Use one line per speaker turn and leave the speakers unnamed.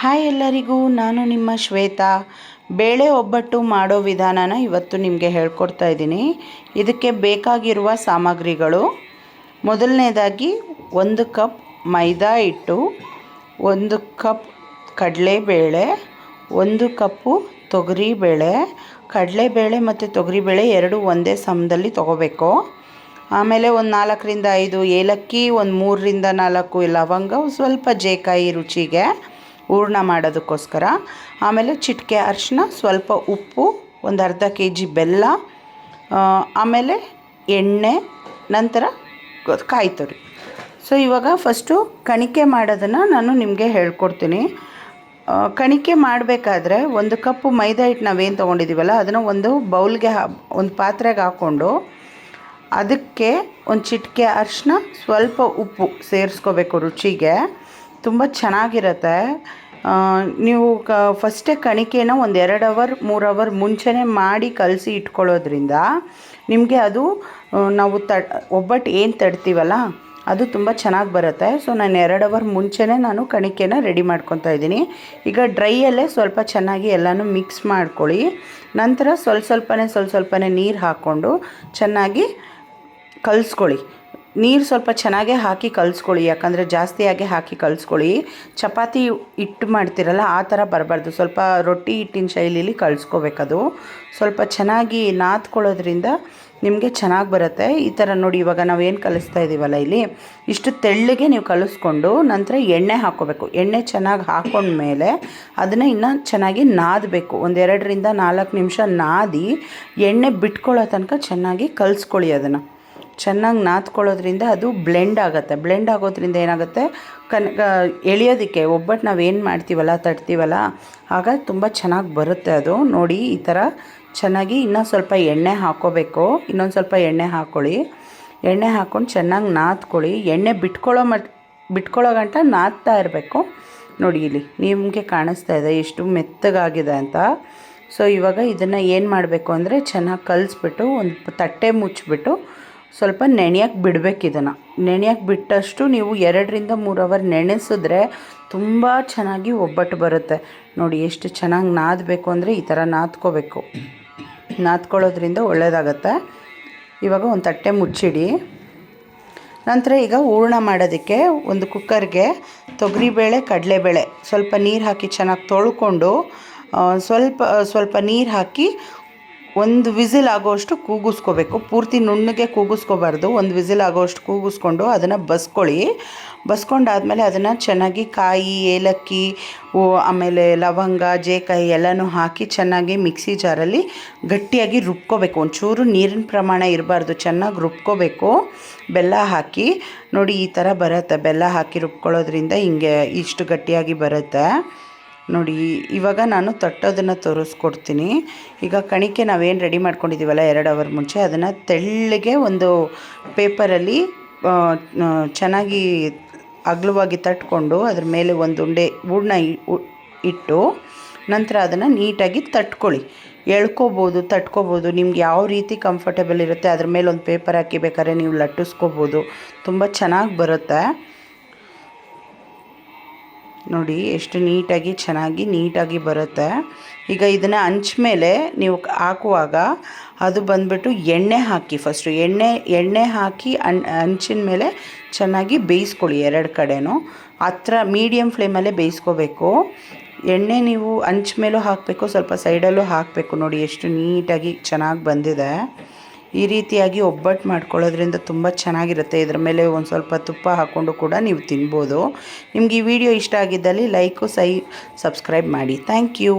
Hi ಎಲ್ಲರಿಗೂ, ನಾನು ನಿಮ್ಮ ಶ್ವೇತಾ. ಬೇಳೆ ಒಬ್ಬಟ್ಟು ಮಾಡೋ ವಿಧಾನನ ಇವತ್ತು ನಿಮಗೆ ಹೇಳ್ಕೊಡ್ತಾ ಇದ್ದೀನಿ. ಇದಕ್ಕೆ ಬೇಕಾಗಿರುವ ಸಾಮಗ್ರಿಗಳು: ಮೊದಲನೇದಾಗಿ 1 ಕಪ್ ಮೈದಾ ಹಿಟ್ಟು, 1 ಕಪ್ ಕಡಲೆಬೇಳೆ, 1 ಕಪ್ಪು ತೊಗರಿಬೇಳೆ. ಕಡಲೆಬೇಳೆ ಮತ್ತು ತೊಗರಿಬೇಳೆ ಎರಡೂ ಒಂದೇ ಸಮದಲ್ಲಿ ತೊಗೋಬೇಕು. ಆಮೇಲೆ ಒಂದು 4ರಿಂದ 5 ಏಲಕ್ಕಿ, ಒಂದು 3ರಿಂದ 4 ಲವಂಗ, ಸ್ವಲ್ಪ ಜೇಕಾಯಿ ರುಚಿಗೆ ಹೂರಣ ಮಾಡೋದಕ್ಕೋಸ್ಕರ. ಆಮೇಲೆ ಚಿಟಿಕೆ ಅರಿಶಿನ, ಸ್ವಲ್ಪ ಉಪ್ಪು, ಒಂದು ಅರ್ಧ kg ಬೆಲ್ಲ, ಆಮೇಲೆ ಎಣ್ಣೆ, ನಂತರ ಕಾಯಿ ತುರಿ. ಸೊ ಇವಾಗ ಫಸ್ಟು ಕಣಿಕೆ ಮಾಡೋದನ್ನು ನಾನು ನಿಮಗೆ ಹೇಳ್ಕೊಡ್ತೀನಿ. ಕಣಿಕೆ ಮಾಡಬೇಕಾದ್ರೆ 1 ಕಪ್ಪು ಮೈದಾ ಹಿಟ್ಟು ನಾವೇನು ತೊಗೊಂಡಿದ್ದೀವಲ್ಲ ಅದನ್ನು ಒಂದು ಬೌಲ್ಗೆ ಒಂದು ಪಾತ್ರೆಗೆ ಹಾಕ್ಕೊಂಡು ಅದಕ್ಕೆ ಒಂದು ಚಿಟಿಕೆ ಅರಿಶಿನ, ಸ್ವಲ್ಪ ಉಪ್ಪು ಸೇರಿಸ್ಕೋಬೇಕು ರುಚಿಗೆ. ತುಂಬ ಚೆನ್ನಾಗಿರುತ್ತೆ. ನೀವು ಫಸ್ಟೇ ಕಣಿಕೆನ ಒಂದು 2 ಅವರ್ 3 ಅವರ್ ಮುಂಚೆನೇ ಮಾಡಿ ಕಲಸಿ ಇಟ್ಕೊಳ್ಳೋದ್ರಿಂದ ನಿಮಗೆ ಅದು ನಾವು ಒಬ್ಬಟ್ಟು ಏನು ತಡ್ತೀವಲ್ಲ ಅದು ತುಂಬ ಚೆನ್ನಾಗಿ ಬರುತ್ತೆ. ಸೊ ನಾನು 2 ಅವರ್ ಮುಂಚೆನೇ ನಾನು ಕಣಿಕೆನ ರೆಡಿ ಮಾಡ್ಕೊತಾ ಇದ್ದೀನಿ. ಈಗ ಡ್ರೈಯಲ್ಲೇ ಸ್ವಲ್ಪ ಚೆನ್ನಾಗಿ ಎಲ್ಲನೂ ಮಿಕ್ಸ್ ಮಾಡ್ಕೊಳ್ಳಿ. ನಂತರ ಸ್ವಲ್ಪನೇ ನೀರು ಹಾಕ್ಕೊಂಡು ಚೆನ್ನಾಗಿ ಕಲಿಸ್ಕೊಳ್ಳಿ. ನೀರು ಸ್ವಲ್ಪ ಚೆನ್ನಾಗೇ ಹಾಕಿ ಕಲಿಸ್ಕೊಳ್ಳಿ, ಯಾಕಂದರೆ ಜಾಸ್ತಿಯಾಗಿ ಹಾಕಿ ಕಲಿಸ್ಕೊಳ್ಳಿ. ಚಪಾತಿ ಹಿಟ್ಟು ಮಾಡ್ತಿರಲ್ಲ ಆ ಥರ ಬರಬಾರ್ದು, ಸ್ವಲ್ಪ ರೊಟ್ಟಿ ಹಿಟ್ಟಿನ ಶೈಲಿಲಿ ಕಲಿಸ್ಕೋಬೇಕದು. ಸ್ವಲ್ಪ ಚೆನ್ನಾಗಿ ನಾದ್ಕೊಳ್ಳೋದ್ರಿಂದ ನಿಮಗೆ ಚೆನ್ನಾಗಿ ಬರುತ್ತೆ. ಈ ಥರ ನೋಡಿ, ಇವಾಗ ನಾವೇನು ಕಲಿಸ್ತಾ ಇದ್ದೀವಲ್ಲ ಇಲ್ಲಿ ಇಷ್ಟು ತೆಳ್ಳಗೆ ನೀವು ಕಲಿಸ್ಕೊಂಡು ನಂತರ ಎಣ್ಣೆ ಹಾಕ್ಕೋಬೇಕು. ಎಣ್ಣೆ ಚೆನ್ನಾಗಿ ಹಾಕ್ಕೊಂಡ್ಮೇಲೆ ಅದನ್ನು ಇನ್ನೂ ಚೆನ್ನಾಗಿ ನಾದಬೇಕು. ಒಂದು 2ರಿಂದ 4 ನಿಮಿಷ ನಾದಿ ಎಣ್ಣೆ ಬಿಟ್ಕೊಳ್ಳೋ ತನಕ ಚೆನ್ನಾಗಿ ಕಲಿಸ್ಕೊಳ್ಳಿ. ಅದನ್ನು ಚೆನ್ನಾಗಿ ನಾದ್ಕೊಳ್ಳೋದ್ರಿಂದ ಅದು ಬ್ಲೆಂಡ್ ಆಗುತ್ತೆ. ಬ್ಲೆಂಡ್ ಆಗೋದ್ರಿಂದ ಏನಾಗುತ್ತೆ, ಎಳೆಯೋದಕ್ಕೆ ಒಬ್ಬಟ್ಟು ನಾವೇನು ಮಾಡ್ತೀವಲ್ಲ ತಡ್ತೀವಲ್ಲ ಆಗ ತುಂಬ ಚೆನ್ನಾಗಿ ಬರುತ್ತೆ ಅದು. ನೋಡಿ ಈ ಥರ ಚೆನ್ನಾಗಿ ಇನ್ನೂ ಸ್ವಲ್ಪ ಎಣ್ಣೆ ಹಾಕ್ಕೋಬೇಕು. ಇನ್ನೊಂದು ಸ್ವಲ್ಪ ಎಣ್ಣೆ ಹಾಕ್ಕೊಳ್ಳಿ. ಎಣ್ಣೆ ಹಾಕ್ಕೊಂಡು ಚೆನ್ನಾಗಿ ನಾದ್ಕೊಳ್ಳಿ. ಎಣ್ಣೆ ಬಿಟ್ಕೊಳ್ಳೋ ಗಂಟ ನಾದ್ತಾ ಇರಬೇಕು. ನೋಡಿ ಇಲ್ಲಿ ನಿಮಗೆ ಕಾಣಿಸ್ತಾ ಇದೆ ಎಷ್ಟು ಮೆತ್ತಗಾಗಿದೆ ಅಂತ. ಸೊ ಇವಾಗ ಇದನ್ನು ಏನು ಮಾಡಬೇಕು ಅಂದರೆ ಚೆನ್ನಾಗಿ ಕಲಿಸ್ಬಿಟ್ಟು ಒಂದು ತಟ್ಟೆ ಮುಚ್ಚಿಬಿಟ್ಟು ಸ್ವಲ್ಪ ನೆನೆಯಕ್ಕೆ ಬಿಡಬೇಕು. ಇದನ್ನು ನೆನೆಯಕ್ಕೆ ಬಿಟ್ಟಷ್ಟು ನೀವು 2ರಿಂದ 3 ಅವರ್ ನೆನೆಸಿದ್ರೆ ತುಂಬ ಚೆನ್ನಾಗಿ ಒಬ್ಬಟ್ಟು ಬರುತ್ತೆ. ನೋಡಿ ಎಷ್ಟು ಚೆನ್ನಾಗಿ ನಾದಬೇಕು ಅಂದರೆ ಈ ಥರ ನಾದ್ಕೋಬೇಕು. ನಾದ್ಕೊಳ್ಳೋದ್ರಿಂದ ಒಳ್ಳೆಯದಾಗತ್ತೆ. ಇವಾಗ ಒಂದು ತಟ್ಟೆ ಮುಚ್ಚಿಡಿ. ನಂತರ ಈಗ ಹೂರಣ ಮಾಡೋದಕ್ಕೆ ಒಂದು ಕುಕ್ಕರ್ಗೆ ತೊಗರಿಬೇಳೆ, ಕಡಲೆಬೇಳೆ ಸ್ವಲ್ಪ ನೀರು ಹಾಕಿ ಚೆನ್ನಾಗಿ ತೊಳ್ಕೊಂಡು ಸ್ವಲ್ಪ ನೀರು ಹಾಕಿ ಒಂದು ವಿಸಿಲ್ ಆಗೋಷ್ಟು ಕೂಗಿಸ್ಕೋಬೇಕು. ಪೂರ್ತಿ ನುಣ್ಣಗೆ ಕೂಗಿಸ್ಕೋಬಾರ್ದು, ಒಂದು ವಿಸಿಲ್ ಆಗೋಷ್ಟು ಕೂಗಿಸ್ಕೊಂಡು ಅದನ್ನು ಬಸ್ಕೊಂಡಾದಮೇಲೆ ಅದನ್ನು ಚೆನ್ನಾಗಿ ಕಾಯಿ, ಏಲಕ್ಕಿ, ಆಮೇಲೆ ಲವಂಗ, ಜೇಕಾಯಿ ಎಲ್ಲನೂ ಹಾಕಿ ಚೆನ್ನಾಗಿ ಮಿಕ್ಸಿ ಜಾರಲ್ಲಿ ಗಟ್ಟಿಯಾಗಿ ರುಬ್ಕೋಬೇಕು. ಒಂಚೂರು ನೀರಿನ ಪ್ರಮಾಣ ಇರಬಾರ್ದು, ಚೆನ್ನಾಗಿ ರುಬ್ಕೋಬೇಕು. ಬೆಲ್ಲ ಹಾಕಿ ನೋಡಿ ಈ ಥರ ಬರುತ್ತೆ. ಬೆಲ್ಲ ಹಾಕಿ ರುಬ್ಕೊಳ್ಳೋದ್ರಿಂದ ಹಿಂಗೆ ಇಷ್ಟು ಗಟ್ಟಿಯಾಗಿ ಬರುತ್ತೆ. ನೋಡಿ ಇವಾಗ ನಾನು ತಟ್ಟೋದನ್ನು ತೋರಿಸ್ಕೊಡ್ತೀನಿ. ಈಗ ಕಣಿಕೆ ನಾವೇನು ರೆಡಿ ಮಾಡ್ಕೊಂಡಿದ್ದೀವಲ್ಲ 2 ಅವರ್ ಮುಂಚೆ ಅದನ್ನು ತೆಳ್ಳಗೆ ಒಂದು ಪೇಪರಲ್ಲಿ ಚೆನ್ನಾಗಿ ಅಗಲವಾಗಿ ತಟ್ಕೊಂಡು ಅದ್ರ ಮೇಲೆ ಒಂದು ಉಂಡೆ ಹೂರಣ ಇಟ್ಟು ನಂತರ ಅದನ್ನು ನೀಟಾಗಿ ತಟ್ಕೋಬೋದು. ನಿಮ್ಗೆ ಯಾವ ರೀತಿ ಕಂಫರ್ಟೇಬಲ್ ಇರುತ್ತೆ ಅದ್ರ ಮೇಲೆ ಒಂದು ಪೇಪರ್ ಹಾಕಿ ಬೇಕಾದ್ರೆ ನೀವು ಲಟ್ಟಿಸ್ಕೋಬೋದು. ತುಂಬ ಚೆನ್ನಾಗಿ ಬರುತ್ತೆ. ನೋಡಿ ಎಷ್ಟು ನೀಟಾಗಿ ಬರುತ್ತೆ. ಈಗ ಇದನ್ನು ಹಂಚ ಮೇಲೆ ನೀವು ಹಾಕುವಾಗ ಅದು ಬಂದುಬಿಟ್ಟು ಎಣ್ಣೆ ಹಾಕಿ ಫಸ್ಟು ಎಣ್ಣೆ ಹಾಕಿ ಹಂಚಿನ ಮೇಲೆ ಚೆನ್ನಾಗಿ ಬೇಯಿಸ್ಕೊಳ್ಳಿ. 2 ಕಡೆನೂ ಹತ್ರ ಮೀಡಿಯಮ್ ಫ್ಲೇಮಲ್ಲೇ ಬೇಯಿಸ್ಕೋಬೇಕು. ಎಣ್ಣೆ ನೀವು ಹಂಚ ಮೇಲೂ ಹಾಕಬೇಕು, ಸ್ವಲ್ಪ ಸೈಡಲ್ಲೂ ಹಾಕಬೇಕು. ನೋಡಿ ಎಷ್ಟು ನೀಟಾಗಿ ಚೆನ್ನಾಗಿ ಬಂದಿದೆ. ಈ ರೀತಿಯಾಗಿ ಒಬ್ಬಟ್ಟು ಮಾಡ್ಕೊಳ್ಳೋದ್ರಿಂದ ತುಂಬ ಚೆನ್ನಾಗಿರುತ್ತೆ. ಇದರ ಮೇಲೆ ಒಂದು ಸ್ವಲ್ಪ ತುಪ್ಪ ಹಾಕ್ಕೊಂಡು ಕೂಡ ನೀವು ತಿನ್ಬೋದು. ನಿಮ್ಗೆ ಈ ವಿಡಿಯೋ ಇಷ್ಟ ಆಗಿದ್ದಲ್ಲಿ ಲೈಕು ಸಬ್ಸ್ಕ್ರೈಬ್ ಮಾಡಿ. Thank you.